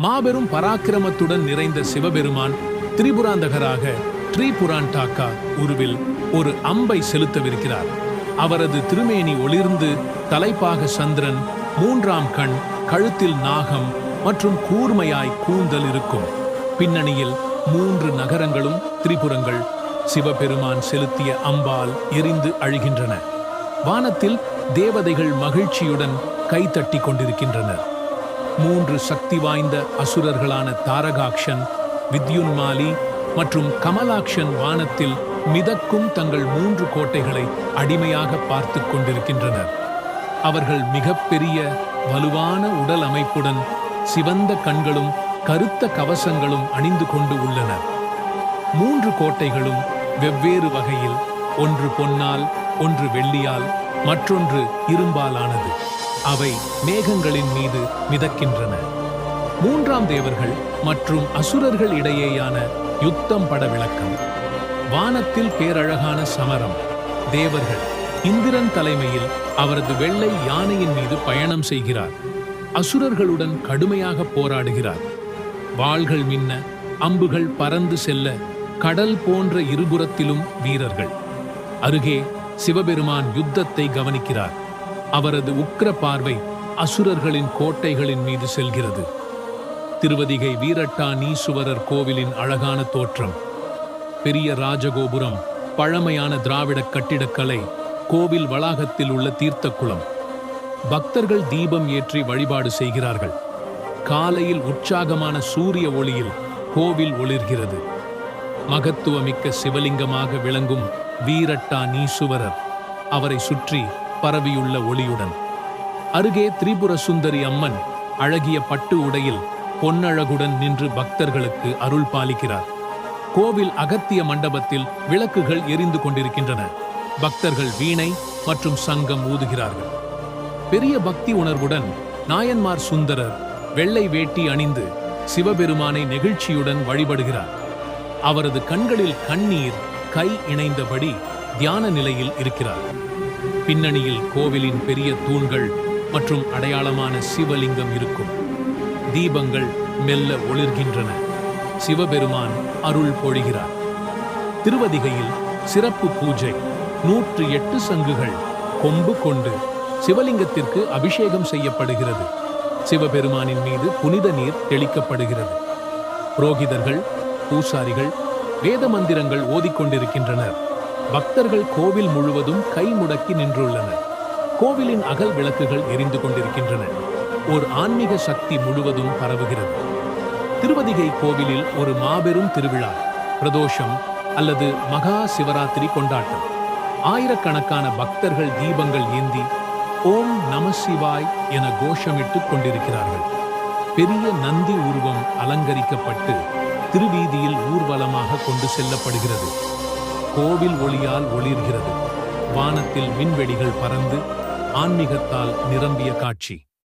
மாபெரும் பராக்கிரமத்துடன் நிறைந்த சிவபெருமான் திரிபுராந்தகராக த்ரிபுராண்டாக்கா உருவில் ஒரு அம்பை செலுத்தவிருக்கிறார். அவரது திருமேனி ஒளிர்ந்து தலைப்பாக சந்திரன், மூன்றாம் கண், கழுத்தில் நாகம் மற்றும் கூர்மையாய் கூந்தல் இருக்கும். பின்னணியில் 3 நகரங்களும் திரிபுரங்கள் சிவபெருமான் செலுத்திய அம்பால் எரிந்து அழிகின்றன. வானத்தில் தேவதைகள் மகிழ்ச்சியுடன் கைத்தட்டி கொண்டிருக்கின்றனர். 3 சக்தி வாய்ந்த அசுரர்களான தாரகாக்ஷன், வித்யுன்மாலி மற்றும் கமலாக்ஷன் வானத்தில் மிதக்கும் தங்கள் 3 கோட்டைகளை அடிமையாக பார்த்து கொண்டிருக்கின்றனர். அவர்கள் மிகப்பெரிய வலுவான உடல் அமைப்புடன் சிவந்த கண்களும் கருத்த கவசங்களும் அணிந்து கொண்டு உள்ளனர். 3 கோட்டைகளும் வெவ்வேறு வகையில், ஒன்று பொன்னால், ஒன்று வெள்ளியால், மற்றொன்று இரும்பாலானது. அவை மேகங்களின் மீது மிதக்கின்றன. 3ஆம் தேவர்கள் மற்றும் அசுரர்கள் இடையேயான யுத்தம் பட விளக்கம். வானத்தில் பேரழகான சமரம். தேவர்கள் இந்திரன் தலைமையில் அவரது வெள்ளை யானையின் மீது பயணம் செய்கிறார். அசுரர்களுடன் கடுமையாக போராடுகிறார். வாள்கள் மின்ன, அம்புகள் பறந்து செல்ல, கடல் போன்ற இருபுறத்திலும் வீரர்கள். அருகே சிவபெருமான் யுத்தத்தை கவனிக்கிறார். அவரது உக்கிர பார்வை அசுரர்களின் கோட்டைகளின் மீது செல்கிறது. திருவதிகை வீரட்டா நீசுவரர் கோவிலின் அழகான தோற்றம். பெரிய ராஜகோபுரம், பழமையான திராவிட கட்டிடக்கலை, கோவில் வளாகத்தில் உள்ள தீர்த்தக்குளம். பக்தர்கள் தீபம் ஏற்றி வழிபாடு செய்கிறார்கள். காலையில் உற்சாகமான சூரிய ஒளியில் கோவில் ஒளிர்கிறது. மகத்துவமிக்க சிவலிங்கமாக விளங்கும் வீரட்டா நீசுவரர், அவரை சுற்றி பரவியுள்ள ஒளியுடன். அருகே திரிபுர சுந்தரி அம்மன் அழகிய பட்டு உடையில் பொன்னழகுடன் நின்று பக்தர்களுக்கு அருள் பாலிக்கிறார். கோவில் அகத்திய மண்டபத்தில் விளக்குகள் எரிந்து கொண்டிருக்கின்றன. பக்தர்கள் வீணை மற்றும் சங்கம் ஊதுகிறார்கள். பெரிய பக்தி உணர்வுடன் நாயன்மார் சுந்தரர் வெள்ளை வேட்டி அணிந்து சிவபெருமானை நெகிழ்ச்சியுடன் வழிபடுகிறார். அவரது கண்களில் கண்ணீர் கை இணைந்தபடி தியான நிலையில் இருக்கிறார். பின்னணியில் கோவிலின் பெரிய தூண்கள் மற்றும் அடையாளமான சிவலிங்கம் இருக்கும். தீபங்கள் மெல்ல ஒளிர்கின்றன. சிவபெருமான் அருள் பொழிகிறார். திருவதிகையில் சிறப்பு பூஜை. 108 சங்குகள் கொம்பு கொண்டு சிவலிங்கத்திற்கு அபிஷேகம் செய்யப்படுகிறது. சிவபெருமானின் மீது புனித நீர் தெளிக்கப்படுகிறது. புரோகிதர்கள், பூசாரிகள் வேத மந்திரங்கள் ஓதிக்கொண்டிருக்கின்றனர். பக்தர்கள் கோவில் முழுவதும் கை முடக்கி நின்றுள்ளனர். கோவிலின் அகல் விளக்குகள் எரிந்து கொண்டிருக்கின்றன. ஒரு ஆன்மீக சக்தி முழுவதும் பரவுகிறது. திருவதிகை கோவிலில் ஒரு மாபெரும் திருவிழா, பிரதோஷம் அல்லது மகா சிவராத்திரி கொண்டாட்டம். ஆயிரக்கணக்கான பக்தர்கள் தீபங்கள் ஏந்தி ஓம் நம சிவாய் என கோஷமிட்டுக் கொண்டிருக்கிறார்கள். பெரிய நந்தி உருவம் அலங்கரிக்கப்பட்டு திருவீதியில் ஊர்வலமாக கொண்டு செல்லப்படுகிறது. கோவில் ஒளியால் ஒளிர்கிறது. வானத்தில் மின்வெடிகள் பறந்து ஆன்மீகத்தால் நிரம்பிய காட்சி.